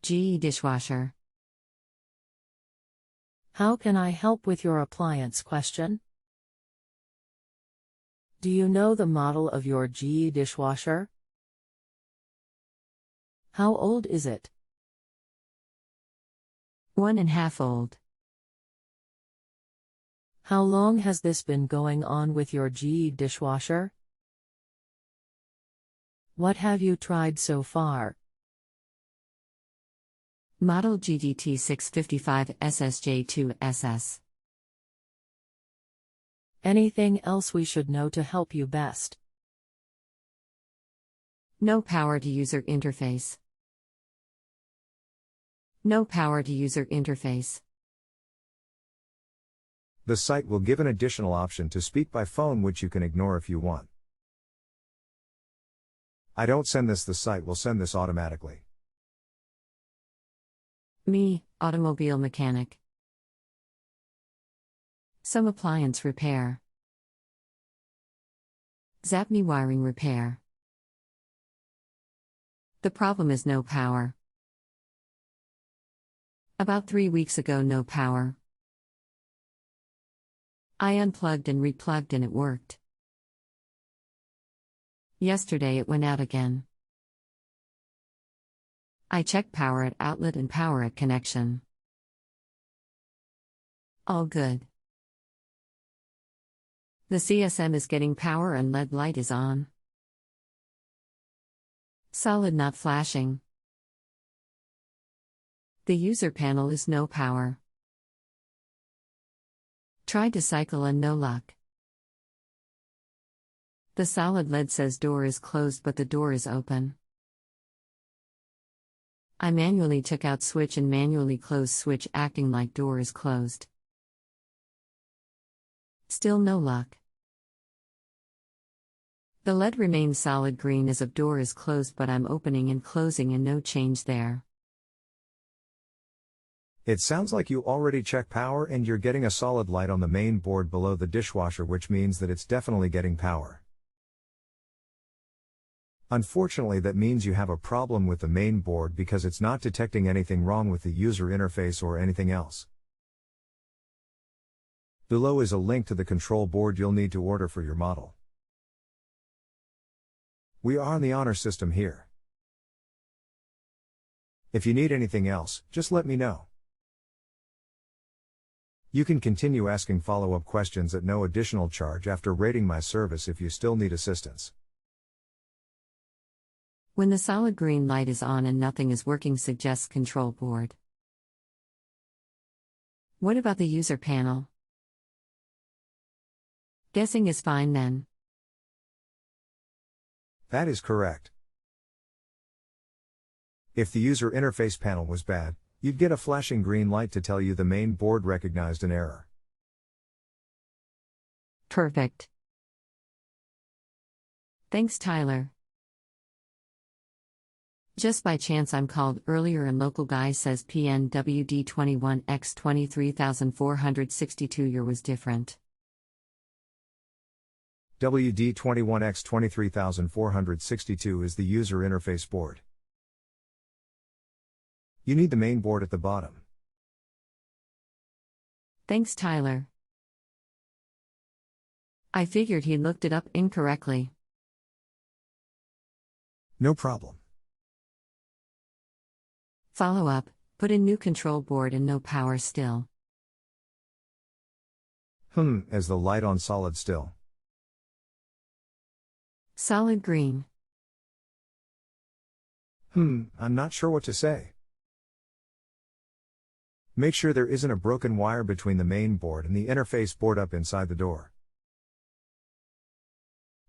GE dishwasher. How can I help with your appliance question? Do you know the model of your GE dishwasher? How old is it? 1.5 old. How long has this been going on with your GE dishwasher? What have you tried so far? Model GDT655SSJ2SS. Anything else we should know to help you best? No power to user interface. No power to user interface. The site will give an additional option to speak by phone, which you can ignore if you want. I don't send this, the site will send this automatically. Me, automobile mechanic. Some appliance repair. Zap me wiring repair. The problem is no power. About 3 weeks ago, no power. I unplugged and replugged and it worked. Yesterday it went out again. I checked power at outlet and power at connection. All good. The CSM is getting power and LED light is on. Solid not flashing. The user panel is no power. Tried to cycle and no luck. The solid LED says door is closed but the door is open. I manually took out switch and manually closed switch, acting like door is closed. Still no luck. The LED remains solid green as if door is closed, but I'm opening and closing and no change there. It sounds like you already checked power and you're getting a solid light on the main board below the dishwasher, which means that it's definitely getting power. Unfortunately, that means you have a problem with the main board because it's not detecting anything wrong with the user interface or anything else. Below is a link to the control board you'll need to order for your model. We are on the honor system here. If you need anything else, just let me know. You can continue asking follow-up questions at no additional charge after rating my service if you still need assistance. When the solid green light is on and nothing is working, suggests control board. What about the user panel? Guessing is fine then. That is correct. If the user interface panel was bad, you'd get a flashing green light to tell you the main board recognized an error. Perfect. Thanks, Tyler. Just by chance I'm called earlier and local guy says PNWD21X23462 year was different. WD21X23462 is the user interface board. You need the main board at the bottom. Thanks, Tyler. I figured he looked it up incorrectly. No problem. Follow up, put in new control board and no power still. As the light on solid still. Solid green. I'm not sure what to say. Make sure there isn't a broken wire between the main board and the interface board up inside the door.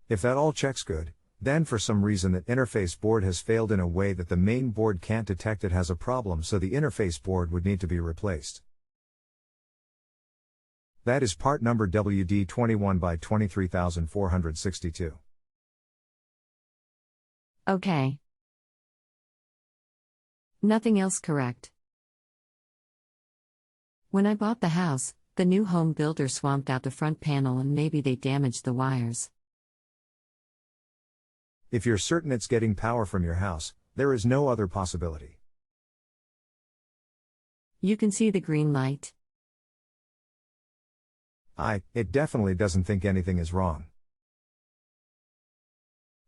If that all checks good, then for some reason that interface board has failed in a way that the main board can't detect, it has a problem, so the interface board would need to be replaced. That is part number WD21 by 23462. Okay. Nothing else correct. When I bought the house, the new home builder swamped out the front panel and maybe they damaged the wires. If you're certain it's getting power from your house, there is no other possibility. You can see the green light. It definitely doesn't think anything is wrong.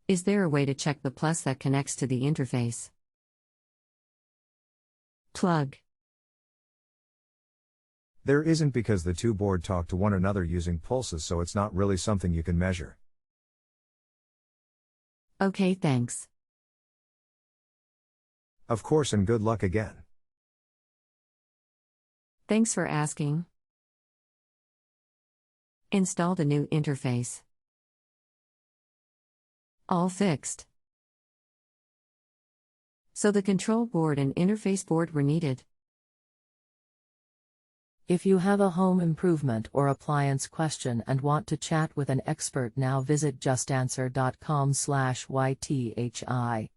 Is there a way to check the plus that connects to the interface? Plug. There isn't because the two boards talk to one another using pulses, so it's not really something you can measure. Okay, thanks. Of course, and good luck again. Thanks for asking. Installed a new interface. All fixed. So the control board and interface board were needed. If you have a home improvement or appliance question and want to chat with an expert now, visit justanswer.com/YTHI.